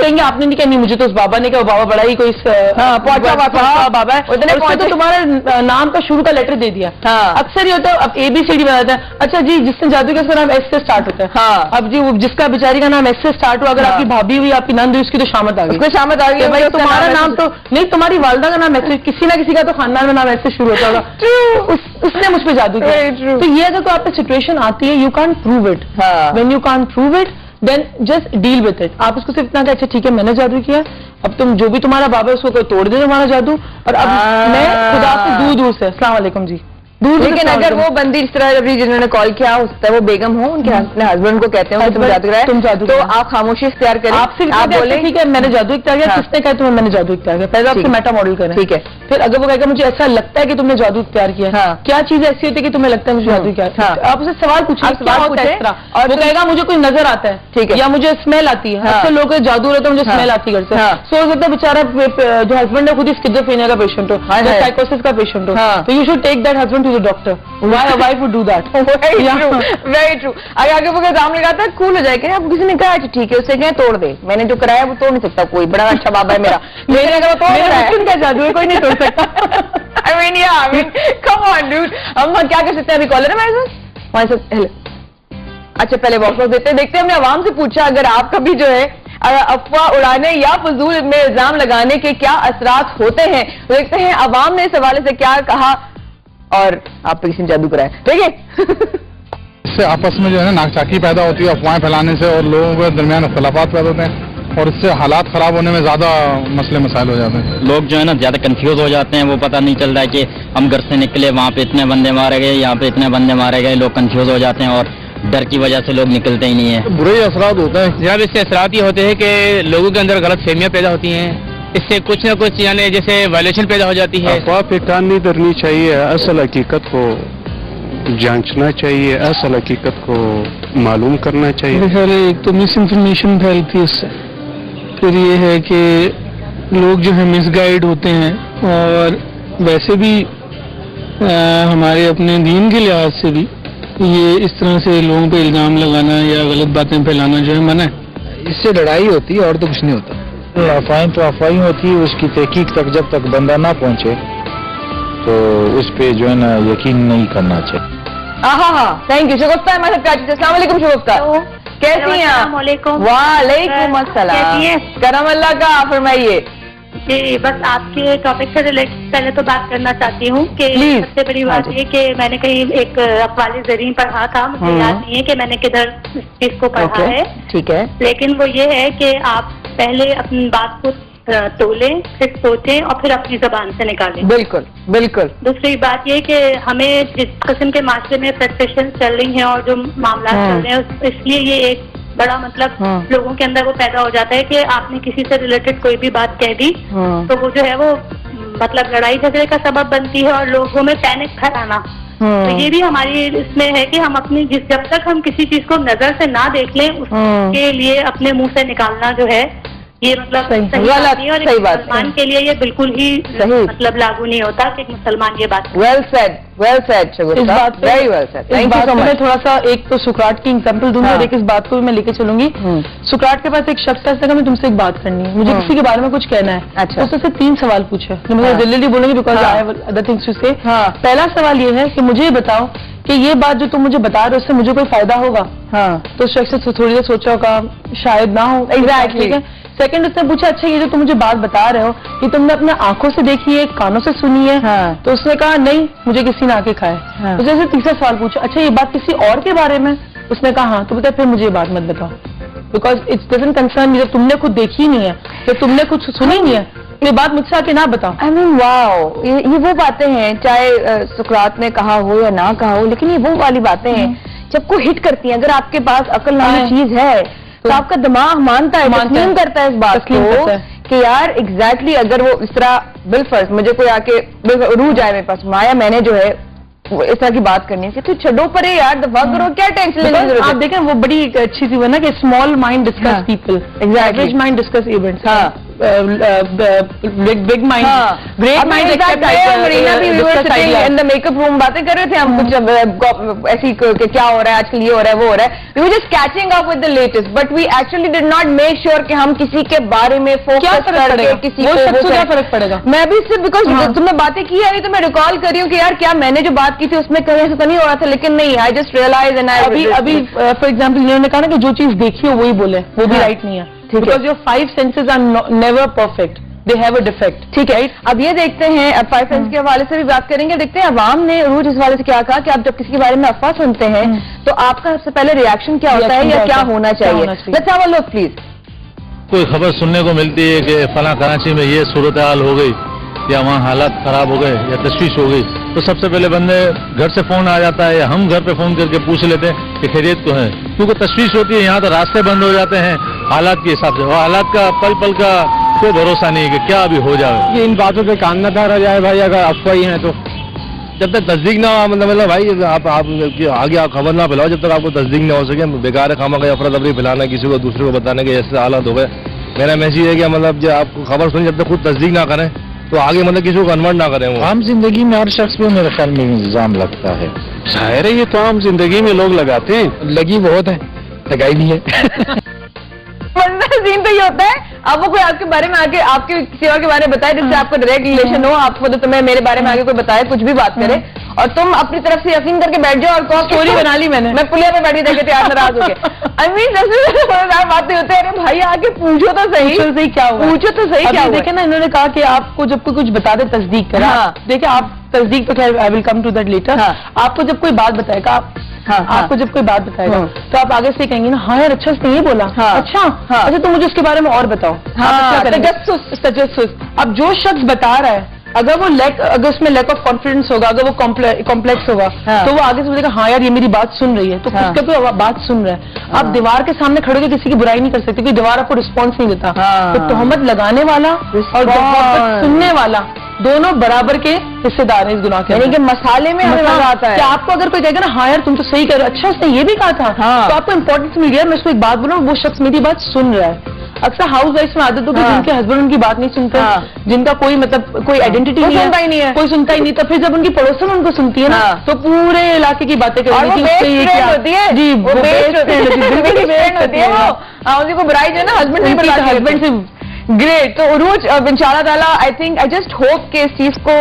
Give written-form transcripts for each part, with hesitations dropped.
कहेंगे आपने नहीं कहा, नहीं मुझे तो उस बाबा ने कहा, वो बाबा बड़ा ही कोई बाबा है, उसने तो तुम्हारा नाम का शुरू का लेटर दे दिया। अक्सर ये होता है, अब ABCD बनाता है, अच्छा जी जिसने जादू किया उसका नाम S से स्टार्ट होता है, अब जी जिसका बेचारी का नाम S से स्टार्ट हुआ, अगर आपकी भाभी हुई, आपकी नंद हुई, उसकी तो शामत आ गई, शामत आ गई भाई, तुम्हारा नाम तो नहीं, तुम्हारी वालदा का नाम ऐसे, किसी ना किसी का तो खानदान में नाम ऐसे शुरू होता होगा, उसने मुझ पर जादू किया। तो ये अगर कोई आप पे सिचुएशन आती है, you can't prove it, when you can't prove it then just deal with it. आप उसको सिर्फ इतना कि अच्छा ठीक है मैंने जादू किया, अब तुम जो भी तुम्हारा बाबा है उसको कोई तोड़ दे तुम्हारा जादू, और अब मैं खुदा से दूर दूर से अस्सलाम वालेकुम जी दूर। लेकिन अगर वो बंदी इस तरह अभी जिन्होंने कॉल किया हो सकता है वो बेगम हो, उनके अपने हस्बैंड को कहते हैं तुम जादू कराया, तुम जादू, तो आप खामोशी इख्तियार करें, आप सिर्फ आप बोले ठीक है मैंने जादू इख्तियार किया, किसने कहा तुम्हें मैंने जादू इख्तियार किया, पहले आपसे मेटा मॉडल करें, ठीक है। फिर अगर वो कहेगा मुझे ऐसा लगता है कि तुमने जादू इख्तियार किया, क्या चीज ऐसी होती है कि तुम्हें लगता है मुझे जादू किया, आप उसे सवाल पूछिए और वो कहेगा मुझे कोई नजर आता है, ठीक है, या मुझे स्मेल आती है, अक्सर लोग जादू रहता है मुझे स्मेल आती है घर से, सो हो सकता है बेचारा जो हस्बैंड है खुद ही स्किज़ोफ्रेनिया का पेशेंट हो, साइकोसिस का पेशेंट हो, तो you should take that husband to the doctor. Why a wife would do that? Very true, very true. अगर आगे वो काम लगाता है कूल हो जाएगा, अब किसी ने कहा अच्छा ठीक है उससे क्या तोड़ दे, मैंने जो कराया वो तोड़ नहीं सकता कोई, बड़ा अच्छा बाबा है मेरा, मेरे अगर वो तोड़ रहा है क्या जादू है, कोई नहीं तोड़ सकता। I mean, come on dude, हम क्या कर सकते हैं, अभी कॉलर है हमारे साथ, हेलो, अच्छा पहले वॉकआउट देखते हैं, हमने आवाम से पूछा अगर आप कभी जो है अफवाह उड़ाने या फजूल में इल्जाम लगाने के क्या असरात होते हैं, देखते हैं अवाम ने इस हवाले से क्या कहा और आप पे किसी ने जादू कराया, ठीक है। इससे आपस में जो है ना नाकचाकी पैदा होती है अफवाहें फैलाने से, और लोगों के दरमियान इख्तलाफात पैदा होते हैं, और इससे हालात खराब होने में ज्यादा मसले मसाइल हो जाते हैं। लोग जो है ना ज्यादा कंफ्यूज हो जाते हैं, वो पता नहीं चल रहा है कि हम घर से निकले वहाँ पे इतने बंदे मारे गए, यहाँ पे इतने बंदे मारे गए, लोग कंफ्यूज हो जाते हैं और डर की वजह से लोग निकलते ही नहीं है। बुरे असरात होते हैं जनाब, इससे असरात ये होते हैं कि लोगों के अंदर गलत फहमियाँ पैदा होती हैं, इससे कुछ न कुछ यानी जैसे वायलेशन पैदा हो जाती है। अफवाह पे कान नहीं धरनी चाहिए, असल हकीकत को जांचना चाहिए, असल हकीकत को मालूम करना चाहिए। मेरे ख्याल है एक तो मिस इन्फॉर्मेशन फैलती है इससे, फिर ये है कि लोग जो है मिसगाइड होते हैं, और वैसे भी हमारे अपने दीन के लिहाज से भी ये इस तरह से लोगों पे इल्जाम लगाना या गलत बातें फैलाना जो है मना है। इससे लड़ाई होती है और तो कुछ नहीं होता। अफवाहें तो अफवाही होती है, उसकी तहकीक तक जब तक बंदा ना पहुंचे तो उस पे जो है ना यकीन नहीं करना चाहिए। हाँ, थैंक यू शगुफ्ता है हमारे साथ। अस्सलाम वालेकुम शगुफ्ता, कैसी हैं आप? वालेकुम अस्सलाम, करम अल्लाह का, फरमाइए। जी बस आपके टॉपिक से रिलेटेड पहले तो बात करना चाहती हूँ कि सबसे बड़ी बात ये कि मैंने कहीं एक अखबारी ज़रिए पढ़ा था, मुझे याद नहीं है कि मैंने किधर इस चीज को पढ़ा है, ठीक है, लेकिन वो ये है कि आप पहले अपनी बात को तोलें, फिर सोचें और फिर अपनी जबान से निकालें। बिल्कुल बिल्कुल। दूसरी बात ये कि हमें जिस किस्म के माशरे में फ्रस्ट्रेशन चल रही हैं और जो मामला चल रहे हैं, इसलिए ये एक बड़ा मतलब लोगों के अंदर वो पैदा हो जाता है कि आपने किसी से रिलेटेड कोई भी बात कह दी तो वो जो है वो मतलब लड़ाई झगड़े का सबब बनती है और लोगों में पैनिक फैलाना। तो ये भी हमारी इसमें है कि हम अपनी जब तक हम किसी चीज को नजर से ना देख लें उसके लिए अपने मुंह से निकालना जो है ये मतलब सही बात नहीं, और एक मुसलमान के लिए ये बिल्कुल ही मतलब लागू नहीं होता कि एक मुसलमान ये बात। वेल सेड इस बात वेरी वेल सेड। इस बात को मैं थोड़ा सा एक तो सुकरात की एग्जांपल दूंगी और एक इस बात को भी मैं लेके चलूंगी। सुकरात के पास एक शख्स ऐसा मैं तुमसे एक बात करनी है, मुझे किसी के बारे में कुछ कहना है। अच्छा। उससे 3 सवाल पूछे, मुझे जल्दी बोलूंगी because I have other things to say. पहला सवाल ये है कि मुझे बताओ कि ये बात जो तुम मुझे बता रहे हो उससे मुझे कोई फायदा होगा? तो उस शख्स से थोड़ी देर सोचा होगा, शायद ना हो। एग्जैक्टली। सेकंड उसने पूछा अच्छा ये जो तुम मुझे बात बता रहे हो कि तुमने अपने आंखों से देखी है, कानों से सुनी है? तो उसने कहा नहीं, मुझे किसी ने आके खाया। उसने से तीसरा सवाल पूछा अच्छा ये बात किसी और के बारे में? उसने कहा हाँ। तो बता फिर मुझे ये बात मत बताओ बिकॉज इट्स डजंट कंसर्न मी, जब तुमने खुद देखी ही नहीं है, जब तुमने कुछ सुनी नहीं है, ये बात मुझसे आके ना बताओ। आई मीन वाओ, ये वो बातें हैं, चाहे सुकरात ने कहा हो या ना कहा हो, लेकिन ये वो वाली बातें हैं जब को हिट करती हैं। अगर आपके पास अकल नामी चीज है तो आपका दिमाग मानता है, तस्लीम करता है इस बात को कि यार एग्जैक्टली अगर वो इस तरह बिलफर्ज मुझे कोई आके रू जाए मेरे पास, माया मैंने जो है इस तरह की बात करनी है, तो छड़ो परे यार, दफा करो, क्या टेंशन लेने की जरूरत है? आप देखें वो बड़ी अच्छी सी बना कि small mind discuss people, average mind discuss events. हाँ big mind, great minds accept Marina भी discuss ideas. In the makeup room बातें कर रहे थे हम कुछ ऐसी कि क्या हो रहा है आजकल, ये हो रहा है वो हो रहा है. We were just catching up with the latest, but we actually did not make sure कि हम किसी के बारे में क्या फोकस फर्क करके पड़ेगा? किसी वो को शख्स को क्या फर्क पड़ेगा? मैं भी सिर्फ बिकॉज तुमने बातें की है तो मैं रिकॉल कर रही हूँ कि यार क्या मैंने जो बात की थी उसमें कहीं ऐसा तो नहीं हो रहा था, लेकिन नहीं, आई जस्ट रियलाइज एंड अभी फॉर एग्जाम्पल इन्होंने कहा ना कि जो चीज देखी हो वही बोले, वो भी राइट नहीं है. ठीक है. Because your 5 senses are never perfect, they have a defect. ठीक है. अब ये देखते हैं, अब 5 सेंस के हवाले से भी बात करेंगे. देखते हैं अवाम ने रोज इस हवाले से क्या कहा कि आप जब किसी के बारे में अफवाह सुनते हैं तो आपका सबसे पहले रिएक्शन क्या होता है या क्या होना चाहिए. Let's have a look please. कोई खबर सुनने को मिलती है कि फला कराची में ये सूरत हाल हो गई या वहाँ हालात खराब हो गए या तशवीश हो गई, तो सबसे पहले बंदे घर से फोन आ जाता है या हम घर पे फोन करके पूछ लेते हैं कि खैरियत तो है, क्योंकि तशवीश होती है. यहाँ तो रास्ते बंद हो जाते हैं हालात के हिसाब से, और हालात का पल पल का कोई भरोसा नहीं कि क्या अभी हो जाए. इन बातों पे कान न धरा जाए भाई, अगर अफवाही हैं तो जब तक तस्दीक ना हो, मतलब भाई आप आगे आप खबर ना फैलाओ जब तक आपको तस्दीक ना हो सके. बेकार है खामा का अफरा तफरी फैलाना, किसी को दूसरे को बताने के ऐसे हालात हो गए. मेरा मैसेज है कि मतलब जब आप खबर सुनी जब तक खुद तस्दीक ना करें तो आगे मतलब किसी को कन्वर्ट ना करें. वो आम जिंदगी में हर शख्स पे मेरे ख्याल में इंतजाम लगता है. जाहिर है ये तो आम जिंदगी में लोग लगाते हैं. लगी बहुत है, लगाई भी है. सीन तो ये होता है, अब वो कोई आपके बारे में आके आपके किसी और के बारे में बताए जिससे आपको डायरेक्ट रिलेशन हो, आपको तो तुम्हें मेरे बारे में आगे कोई बताए, कुछ भी बात करे और तुम अपनी तरफ से यकीन करके बैठ जाओ और कहो स्टोरी बना ली मैंने, मैं पुलिया पे बैठी थी यार नाराज हो गए. आई मीन बातें होते हैं, अरे भाई आके पूछो तो सही क्या हुआ, पूछो तो सही क्या हुआ. देखे ना, इन्होंने कहा कि आपको जब कोई कुछ बता दे तस्दीक करा. देखिए आप तस्दीक तो खैर I will come to that later. आपको जब कोई बात बताएगा, आपको जब कोई बात बताएगा तो आप आगे से कहेंगे ना, हाँ यार अच्छा उसने ये बोला, अच्छा अच्छा तो मुझे उसके बारे में और बताओ. तजस्सुस. अब जो शख्स बता रहा है अगर वो अगर उसमें लैक ऑफ कॉन्फिडेंस होगा, अगर वो कॉम्प्लेक्स होगा तो वो आगे से बोलेगा हाँ यार ये मेरी बात सुन रही है, तो खुद का भी बात सुन रहा है. आप दीवार के सामने खड़े होकर किसी की बुराई नहीं कर सकते क्योंकि दीवार आपको रिस्पॉन्स नहीं देता. तो तोहमत लगाने वाला और सुनने वाला दोनों बराबर के हिस्सेदार हैं इस गुनाह के. यानी कि मसाले में हमें मजा आता है. आपको अगर कोई कहेगा ना हाँ यार तुम तो सही कर रहे हो, अच्छा उसने ये भी कहा था, तो आपको इंपॉर्टेंस मिल गया. मैं उसको एक बात बोलूं, वो शख्स मेरी बात सुन रहा है. अक्सर हाउस वाइफ में आदत होगी जिनके हस्बैंड उनकी बात नहीं सुनते, जिनका कोई मतलब कोई आइडेंटिटी नहीं है, कोई सुनता ही नहीं. तो फिर जब उनकी पड़ोसन उनको सुनती है ना तो पूरे इलाके की बातें करती है. जी वो बेस्ट होती है. वो बुराई जो है ना हस्बैंड से. ग्रेट. तो उरूज इंशाल्लाह ताला I think I just hope कि इस चीज को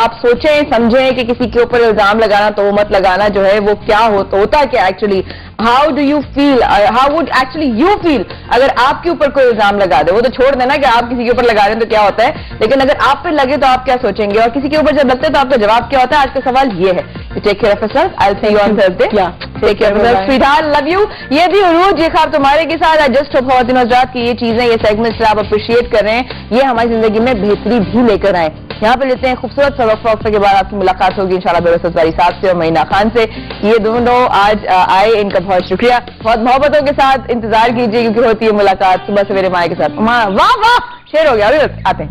आप सोचें समझें कि किसी के ऊपर इल्जाम लगाना, तोहमत लगाना जो है वो क्या होता क्या actually. How do you feel, how would actually you feel अगर आपके ऊपर कोई इल्जाम लगा दे. वो तो छोड़ देना कि आप किसी के ऊपर लगा रहे हैं तो क्या होता है, लेकिन अगर आप पे लगे तो आप क्या सोचेंगे और किसी के ऊपर जब लगता है तो आपका जवाब क्या होता है. आज का सवाल ये है. Take care of yourself. I will see you on Thursday. Take care of yourself sweetheart. Love you. ये भी उरूज, ये ख्वाब तुम्हारे के साथ. आई जस्ट होप खवातीन हज़रात की ये चीजें, ये सेगमेंट्स आप अप्रिशिएट कर रहे हैं, ये हमारी जिंदगी में बेहतरी भी लेकर आए. यहाँ पे लेते हैं खूबसूरत सबक के बाद आपकी मुलाकात होगी इंशाल्लाह बेरोसत वाली साहब से और महीना खान से. ये दोनों आज आए, इनका बहुत शुक्रिया. बहुत मोहब्बतों के साथ इंतजार कीजिए क्योंकि होती है मुलाकात सुबह सवेरे माए के साथ. वाह वाह शेर हो गया. अभी आते हैं.